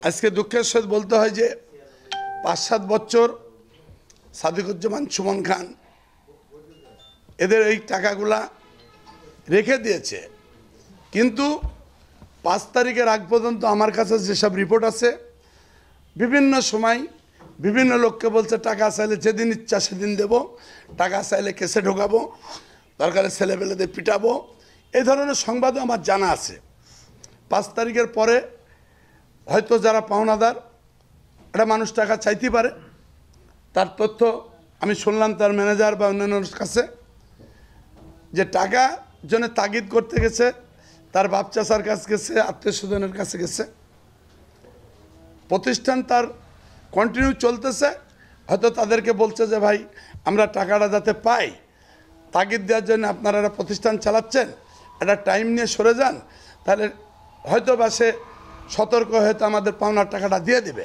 আজকে দুঃখের সাথে বলতে হয় যে ৫-৭ বছর সাদিকুজ্জামান সুমন খান এদের এই টাকাগুলা রেখে দিয়েছে, কিন্তু ৫ তারিখের আগ পর্যন্ত আমার কাছে যেসব রিপোর্ট আছে বিভিন্ন সময় বিভিন্ন লোককে বলছে টাকা চাইলে যেদিন ইচ্ছা সেদিন দেব, টাকা চাইলে কেসে ঢোকাবো, দরকারে ছেলেপেলেদের পিটাবো, এই ধরনের সংবাদও আমার জানা আছে। ৫ তারিখের পরে হয়তো যারা পাওনাদার একটা মানুষ টাকা চাইতে পারে, তার তথ্য আমি শুনলাম তার ম্যানেজার বা অন্যান্যর কাছে যে টাকা জন্য তাগিদ করতে গেছে, তার বাপ চাচার কাছে গেছে, আত্মীয় স্বজনের কাছে গেছে, প্রতিষ্ঠান তার কন্টিনিউ চলতেছে, হয়তো তাদেরকে বলছে যে ভাই আমরা টাকাটা যাতে পাই তাগিদ দেওয়ার জন্য আপনারা একটা প্রতিষ্ঠান চালাচ্ছেন, একটা টাইম নিয়ে সরে যান, তাহলে হয়তো বা সে সতর্ক হয়তো আমাদের পাওনার টাকাটা দিয়ে দেবে।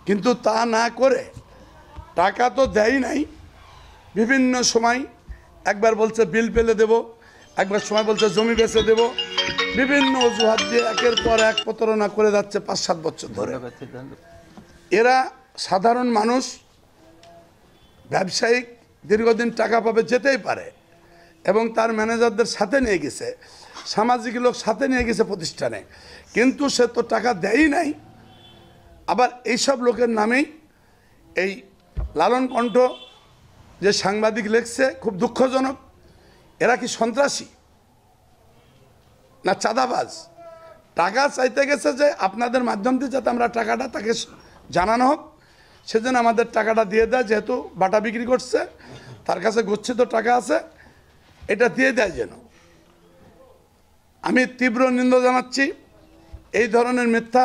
কিন্তু তা না করে টাকা তো দেয় নাই, বিভিন্ন সময় একবার বলছে বিল পেলে দেব, একবার সময় বলছে জমি বেচে দেব, বিভিন্ন অজুহাত দিয়ে একের পর এক প্রতারণা করে যাচ্ছে ৫-৭ বছর ধরে। এরা সাধারণ মানুষ, ব্যবসায়িক দীর্ঘদিন টাকা পাবে যেতেই পারে, এবং তার ম্যানেজারদের সাথে নিয়ে গেছে, সামাজিক লোক সাথে নিয়ে গেছে প্রতিষ্ঠানে, কিন্তু সে তো টাকা দেয়ই নাই। আবার এইসব লোকের নামেই এই লালন কণ্ঠ যে সাংবাদিক লেখছে, খুব দুঃখজনক। এরা কি সন্ত্রাসী না চাঁদাবাজ? টাকা চাইতে গেছে যে আপনাদের মাধ্যম দিয়ে যাতে আমরা টাকাটা তাকে জানানো হোক, সেজন্য আমাদের টাকাটা দিয়ে দেয়, যেহেতু বাটা বিক্রি করছে তার কাছে গচ্ছিত টাকা আছে, এটা দিয়ে দেয় যেন। আমি তীব্র নিন্দা জানাচ্ছি এই ধরনের মিথ্যা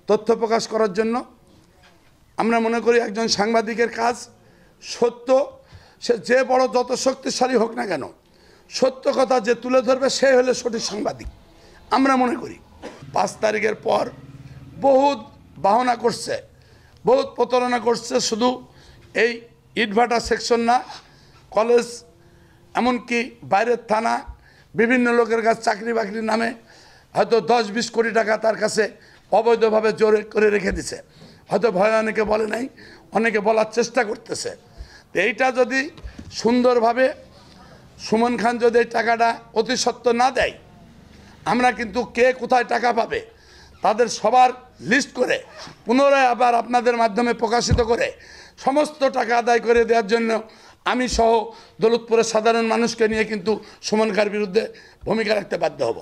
তথ্য প্রকাশ করার জন্য। আমরা মনে করি একজন সাংবাদিকের কাজ সত্য, সে যে বড় যত শক্তিশালী হোক না কেন, সত্য কথা যে তুলে ধরবে সে হলে সঠিক সাংবাদিক আমরা মনে করি। ৫ তারিখের পর বহুত বাহনা করছে, বহুত প্রতারণা করছে, শুধু এই ইটভাটা সেকশন না, কলেজ, এমনকি বাইরের থানা, বিভিন্ন লোকের কাছে চাকরি বাকরির নামে হয়তো 10-20 কোটি টাকা তার কাছে অবৈধভাবে জোরে করে রেখে দিছে। হয়তো ভয় অনেকে বলে নাই, অনেকে বলার চেষ্টা করতেছে। তো এইটা যদি সুন্দরভাবে সুমন খান যদি এই টাকাটা অতি সত্ত্ব না দেয়, আমরা কিন্তু কে কোথায় টাকা পাবে তাদের সবার লিস্ট করে পুনরায় আবার আপনাদের মাধ্যমে প্রকাশিত করে সমস্ত টাকা আদায় করে দেওয়ার জন্য আমি সহ দৌলতপুরের সাধারণ মানুষকে নিয়ে কিন্তু সুমন খানের বিরুদ্ধে ভূমিকা রাখতে বাধ্য হব।